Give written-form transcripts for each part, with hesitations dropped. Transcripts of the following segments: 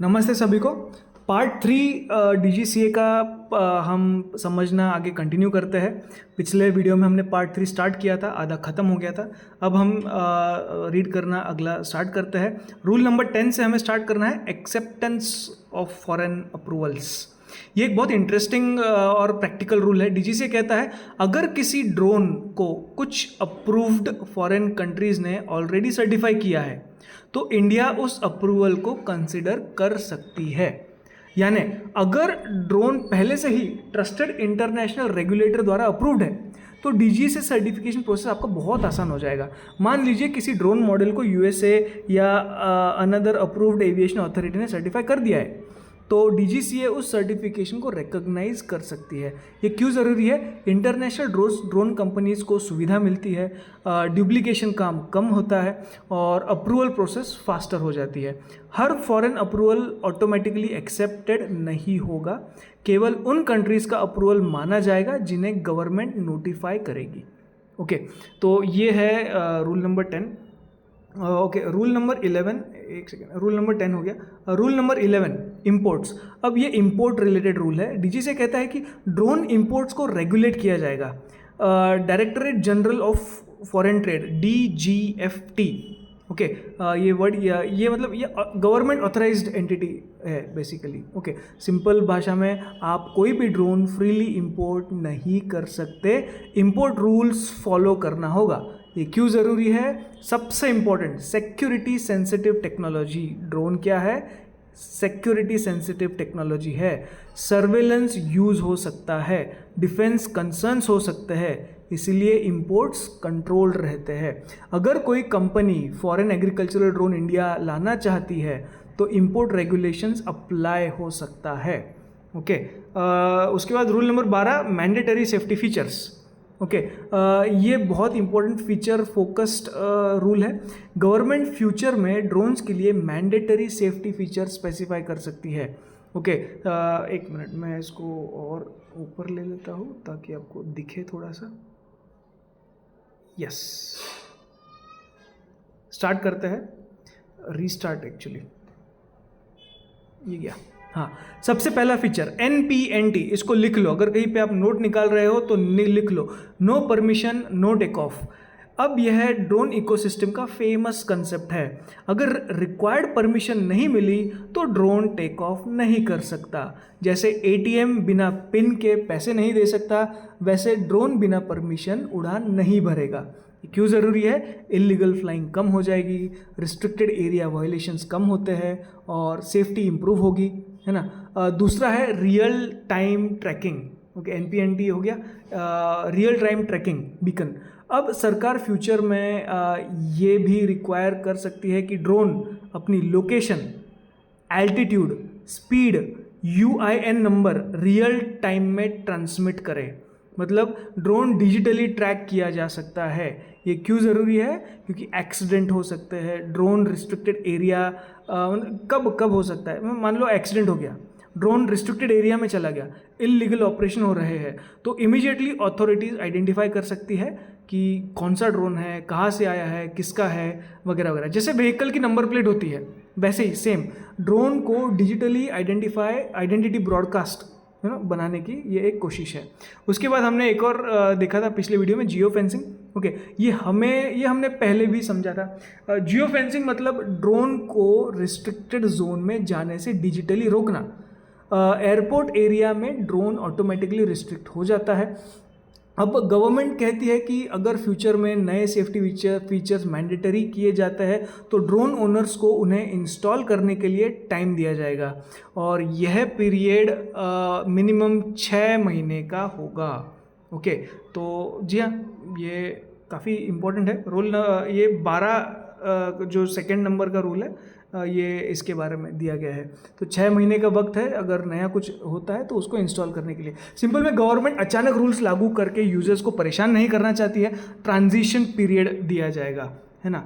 नमस्ते सभी को। पार्ट 3 DGCA का हम समझना आगे कंटिन्यू करते हैं। पिछले वीडियो में हमने पार्ट 3 स्टार्ट किया था, आधा ख़त्म हो गया था। अब हम रीड करना अगला स्टार्ट करते हैं। रूल नंबर 10 से हमें स्टार्ट करना है, एक्सेप्टेंस ऑफ फॉरेन अप्रूवल्स। ये एक बहुत इंटरेस्टिंग और प्रैक्टिकल रूल है। DGCA कहता है अगर किसी ड्रोन को कुछ अप्रूव्ड फॉरेन कंट्रीज़ ने ऑलरेडी सर्टिफाई किया है तो इंडिया उस अप्रूवल को कंसिडर कर सकती है। यानी अगर ड्रोन पहले से ही ट्रस्टेड इंटरनेशनल रेगुलेटर द्वारा अप्रूव्ड है तो DGCA सर्टिफिकेशन प्रोसेस आपका बहुत आसान हो जाएगा। मान लीजिए किसी ड्रोन मॉडल को USA या अनदर अप्रूव्ड एविएशन अथॉरिटी ने सर्टिफाई कर दिया है तो DGCA उस सर्टिफिकेशन को रिकॉग्नाइज कर सकती है। ये क्यों ज़रूरी है? इंटरनेशनल ड्रोन कंपनीज़ को सुविधा मिलती है, डुप्लीकेशन काम कम होता है और अप्रूवल प्रोसेस फास्टर हो जाती है। हर फॉरेन अप्रूवल ऑटोमेटिकली एक्सेप्टेड नहीं होगा, केवल उन कंट्रीज़ का अप्रूवल माना जाएगा जिन्हें गवर्नमेंट नोटिफाई करेगी। ओके, तो ये है rule number 10। Okay, rule number 11, एक सेकेंड, रूल नंबर 10 हो गया। Rule number 11, imports. अब ये इंपोर्ट रिलेटेड रूल है। DGCA कहता है कि ड्रोन इंपोर्ट्स को रेगुलेट किया जाएगा। Directorate general of foreign trade DGFT, okay, ये वर्ड ये मतलब ये गवर्नमेंट ऑथराइज्ड एंटिटी है बेसिकली। ओके, सिंपल भाषा में आप कोई भी ड्रोन फ्रीली इंपोर्ट नहीं कर सकते, इंपोर्ट रूल्स फॉलो करना होगा। ये क्यों ज़रूरी है? सबसे important, security sensitive technology. Drone क्या है? सिक्योरिटी सेंसिटिव टेक्नोलॉजी है। सर्वेलेंस यूज़ हो सकता है, डिफेंस कंसर्न्स हो सकते हैं, इसीलिए इंपोर्ट्स कंट्रोल्ड रहते हैं। अगर कोई company foreign agricultural drone India लाना चाहती है तो इंपोर्ट रेगुलेशंस अप्लाई हो सकता है। ओके, उसके बाद rule number 12, mandatory safety features. Okay, ये बहुत इंपॉर्टेंट फीचर फोकस्ड रूल है। गवर्नमेंट फ्यूचर में ड्रोन्स के लिए मैंडेटरी सेफ्टी फीचर स्पेसिफाई कर सकती है। ओके, एक मिनट, मैं इसको और ऊपर ले लेता हूँ ताकि आपको दिखे थोड़ा सा। यस, स्टार्ट करते हैं। रीस्टार्ट एक्चुअली ये गया। हाँ, सबसे पहला फीचर NPNT, इसको लिख लो। अगर कहीं पे आप नोट निकाल रहे हो तो लिख लो, no permission no take off. अब यह ड्रोन इकोसिस्टम का फेमस कंसेप्ट है। अगर रिक्वायर्ड परमिशन नहीं मिली तो ड्रोन टेक ऑफ नहीं कर सकता। जैसे ATM बिना पिन के पैसे नहीं दे सकता, वैसे ड्रोन बिना परमिशन उड़ान नहीं भरेगा। क्यों ज़रूरी है? इलीगल फ्लाइंग कम हो जाएगी, रिस्ट्रिक्टेड एरिया वायलेशंस कम होते हैं और सेफ्टी इंप्रूव होगी, है ना। दूसरा है real time tracking. Okay, NPNT हो गया, रियल टाइम ट्रैकिंग बीकन। अब सरकार फ्यूचर में ये भी रिक्वायर कर सकती है कि ड्रोन अपनी location, altitude, speed, UIN number real time में ट्रांसमिट करे। मतलब ड्रोन डिजिटली ट्रैक किया जा सकता है। ये क्यों ज़रूरी है? क्योंकि एक्सीडेंट हो सकते हैं। ड्रोन रिस्ट्रिक्टेड एरिया कब हो सकता है? मान लो एक्सीडेंट हो गया, ड्रोन रिस्ट्रिक्टेड एरिया में चला गया, इलीगल ऑपरेशन हो रहे हैं, तो इमीडिएटली अथॉरिटीज़ आइडेंटिफाई कर सकती है कि कौन सा ड्रोन है, कहाँ से आया है, किसका है, वगैरह वगैरह। जैसे व्हीकल की नंबर प्लेट होती है वैसे ही सेम ड्रोन को डिजिटली आइडेंटिटी ब्रॉडकास्ट बनाने की ये एक कोशिश है। उसके बाद हमने एक और देखा था पिछले वीडियो में, जियो फेंसिंग। ओके, ये हमने पहले भी समझा था। जियो फेंसिंग मतलब ड्रोन को रिस्ट्रिक्टेड जोन में जाने से डिजिटली रोकना। एयरपोर्ट एरिया में ड्रोन ऑटोमेटिकली रिस्ट्रिक्ट हो जाता है। अब गवर्नमेंट कहती है कि अगर फ्यूचर में नए सेफ्टी फीचर्स मैंडेटरी किए जाते हैं तो ड्रोन ओनर्स को उन्हें इंस्टॉल करने के लिए टाइम दिया जाएगा और यह पीरियड मिनिमम 6 महीने का होगा। ओके, तो जी हाँ, ये काफ़ी इम्पोर्टेंट है रूल। ये 12 जो सेकेंड नंबर का रूल है ये इसके बारे में दिया गया है। तो 6 महीने का वक्त है अगर नया कुछ होता है तो उसको इंस्टॉल करने के लिए। सिंपल में गवर्नमेंट अचानक रूल्स लागू करके यूजर्स को परेशान नहीं करना चाहती है, ट्रांजिशन पीरियड दिया जाएगा, है ना।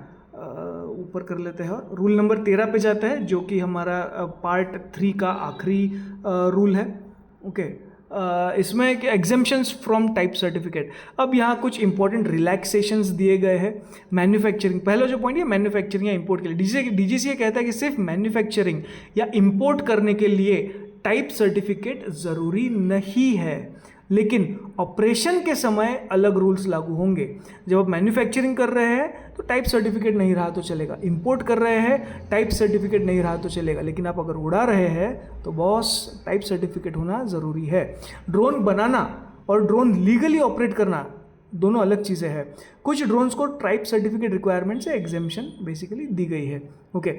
ऊपर कर लेते हैं और रूल नंबर 13 पे जाता है जो कि हमारा पार्ट 3 का आखिरी रूल है। ओके, इसमें एग्जेम्पशंस फ्रॉम टाइप सर्टिफिकेट। अब यहाँ कुछ इंपॉर्टेंट रिलैक्सेशंस दिए गए हैं मैन्युफैक्चरिंग, पहला जो पॉइंट है मैन्युफैक्चरिंग या इंपोर्ट के लिए डीजीसीए कहता है कि सिर्फ मैन्युफैक्चरिंग या इंपोर्ट करने के लिए टाइप सर्टिफिकेट ज़रूरी नहीं है, लेकिन ऑपरेशन के समय अलग रूल्स लागू होंगे। जब आप मैन्युफैक्चरिंग कर रहे हैं तो टाइप सर्टिफिकेट नहीं रहा तो चलेगा, इंपोर्ट कर रहे हैं टाइप सर्टिफिकेट नहीं रहा तो चलेगा, लेकिन आप अगर उड़ा रहे हैं तो बॉस टाइप सर्टिफिकेट होना ज़रूरी है। ड्रोन बनाना और ड्रोन लीगली ऑपरेट करना दोनों अलग चीज़ें हैं। कुछ ड्रोन्स को टाइप सर्टिफिकेट रिक्वायरमेंट से एग्जेम्पशन बेसिकली दी गई है। ओके,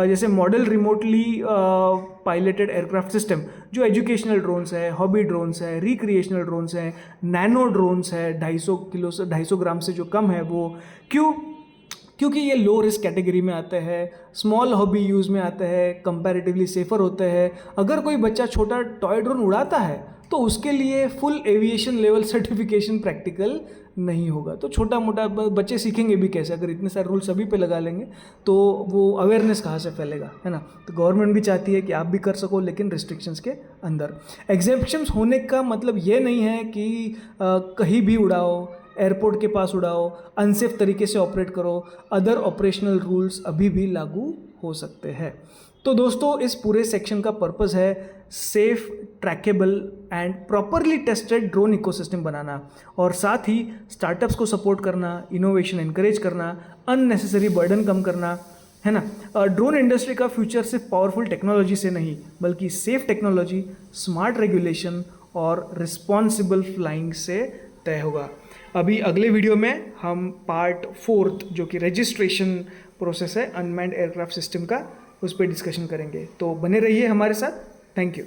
जैसे model remotely piloted aircraft system, जो एजुकेशनल ड्रोन्स है, हॉबी ड्रोन्स है, रिक्रिएशनल ड्रोन्स है, नैनो ड्रोन्स है, 250 किलो से 250 ग्राम से जो कम है वो, क्योंकि ये लो रिस्क कैटेगरी में आते हैं, स्मॉल हॉबी यूज़ में आते हैं, कंपैरेटिवली सेफर होते हैं। अगर कोई बच्चा छोटा टॉय ड्रोन उड़ाता है तो उसके लिए full aviation level certification practical नहीं होगा। तो छोटा मोटा बच्चे सीखेंगे भी कैसे, अगर इतने सारे रूल सभी पे लगा लेंगे तो वो अवेयरनेस कहाँ से फैलेगा, है ना। तो गवर्नमेंट भी चाहती है कि आप भी कर सको, लेकिन रिस्ट्रिक्शंस के अंदर। एग्जेम्पशंस होने का मतलब ये नहीं है कि कहीं भी उड़ाओ, एयरपोर्ट के पास उड़ाओ, अनसेफ तरीके से ऑपरेट करो, अदर ऑपरेशनल रूल्स अभी भी लागू हो सकते हैं। तो दोस्तों, इस पूरे सेक्शन का पर्पस है safe, trackable and properly tested drone ecosystem बनाना, और साथ ही स्टार्टअप्स को सपोर्ट करना, इनोवेशन एनकरेज करना, अननेसेसरी बर्डन कम करना, है ना। ड्रोन इंडस्ट्री का फ्यूचर सिर्फ पावरफुल टेक्नोलॉजी से नहीं, बल्कि सेफ टेक्नोलॉजी, स्मार्ट रेगुलेशन और रिस्पॉन्सिबल फ्लाइंग से तय होगा। अभी अगले वीडियो में हम पार्ट 4 जो कि रजिस्ट्रेशन प्रोसेस है अनमैन्ड एयरक्राफ्ट सिस्टम का, उस पर डिस्कशन करेंगे। तो बने रहिए हमारे साथ। Thank you.